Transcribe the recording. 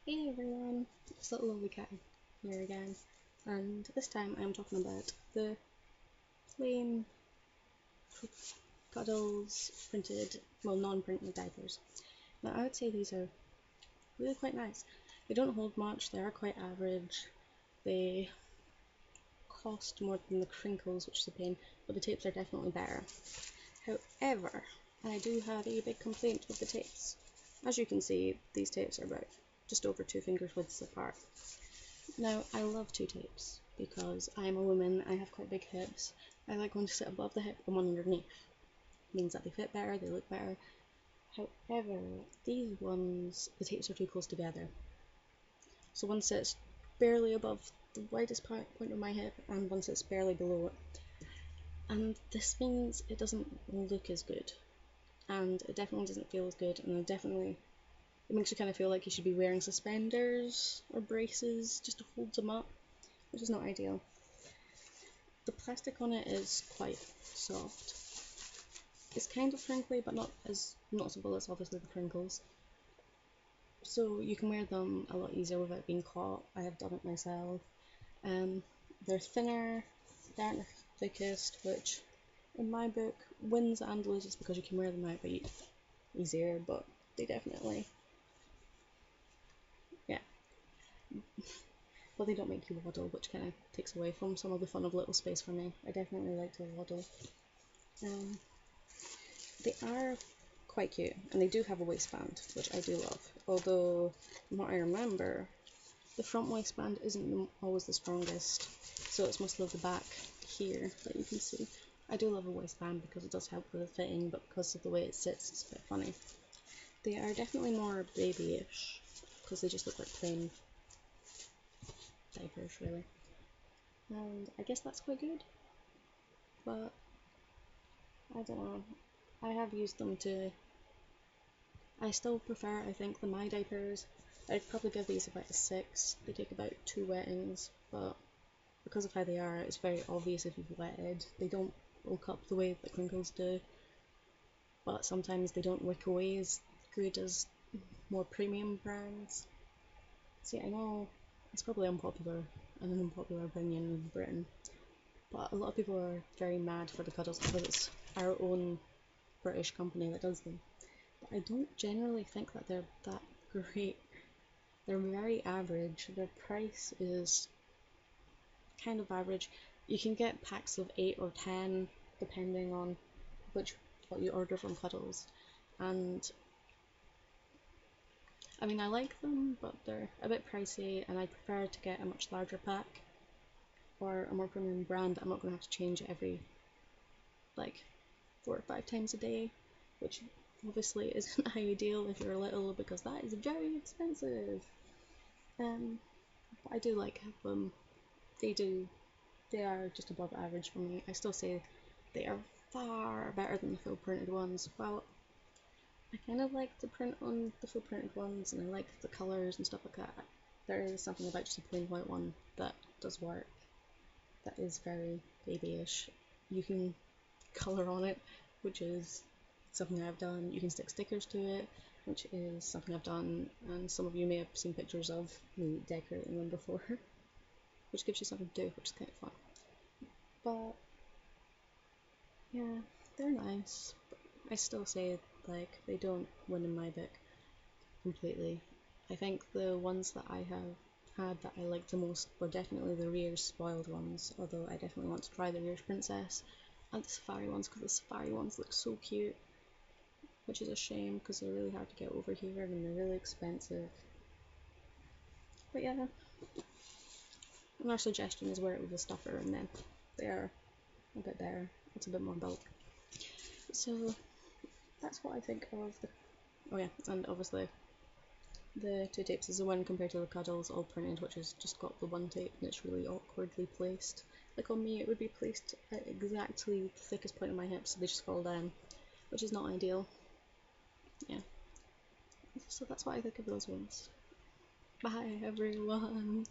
Hey everyone, it's little lovely cat here again, and this time I'm talking about the plain cuddles printed, well, non-printed diapers. Now I would say these are really quite nice. They don't hold much, they are quite average, they cost more than the crinkles, which is a pain, but the tapes are definitely better. However, I do have a big complaint with the tapes. As you can see, these tapes are about just over 2 fingers widths apart. Now, I love two tapes because I'm a woman, I have quite big hips. I like one to sit above the hip and one underneath. It means that they fit better, they look better. However, these ones, the tapes are too close together. So one sits barely above the widest point of my hip and one sits barely below it. And this means it doesn't look as good. And it definitely doesn't feel as good, and it makes you kind of feel like you should be wearing suspenders or braces just to hold them up, which is not ideal. The plastic on it is quite soft. It's kind of crinkly, but not as noticeable as obviously the crinkles. So you can wear them a lot easier without being caught. I have done it myself. They're thinner, they aren't the thickest, which in my book wins and loses because you can wear them out easier, but they definitely, yeah. But they don't make you waddle, which kind of takes away from some of the fun of little space for me. I definitely like to waddle. They are quite cute, and they do have a waistband, which I do love. Although, from what I remember, the front waistband isn't always the strongest, so it's mostly the back here that you can see. I do love a waistband because it does help with the fitting, but because of the way it sits, it's a bit funny. They are definitely more babyish, because they just look like plain diapers, really. And I guess that's quite good, but I don't know. I have used them to. I still prefer, I think, the My Diapers. I'd probably give these about a 6. They take about 2 wettings, but because of how they are, it's very obvious if you've wetted. They don't bulk up the way that crinkles do, but sometimes they don't wick away as good as more premium brands. See, I know it's probably unpopular and an unpopular opinion in Britain, but a lot of people are very mad for the cuddles because it's our own British company that does them. But I don't generally think that they're that great. They're very average. Their price is kind of average. You can get packs of 8 or 10 depending on what you order from Cuddles, and I mean, I like them, but they're a bit pricey, and I prefer to get a much larger pack or a more premium brand that I'm not going to have to change every like 4 or 5 times a day, which obviously isn't ideal if you're little because that is very expensive. But I do like them. They are just above average for me. I still say they are far better than the full printed ones. Well, I kind of like the print on the full printed ones, and I like the colours and stuff like that. There is something about just a plain white one that does work. That is very babyish. You can colour on it, which is something I've done. You can stick stickers to it, which is something I've done, and some of you may have seen pictures of me decorating them before, which gives you something to do, which is kind of fun. But yeah, they're nice. But I still say like they don't win in my book completely. I think the ones that I have had that I liked the most were definitely the Rears spoiled ones, although I definitely want to try the Rears Princess and the Safari ones because the Safari ones look so cute, which is a shame because they're really hard to get over here and they're really expensive. But yeah, and our suggestion is wear it with a stuffer, and then they are a bit better. It's a bit more bulk. So that's what I think of the. Oh yeah, and obviously the two tapes is the one compared to the Cuddles all printed, which has just got the one tape and it's really awkwardly placed. Like on me, it would be placed at exactly the thickest point of my hips, so they just fall down, which is not ideal. Yeah. So that's what I think of those ones. Bye everyone!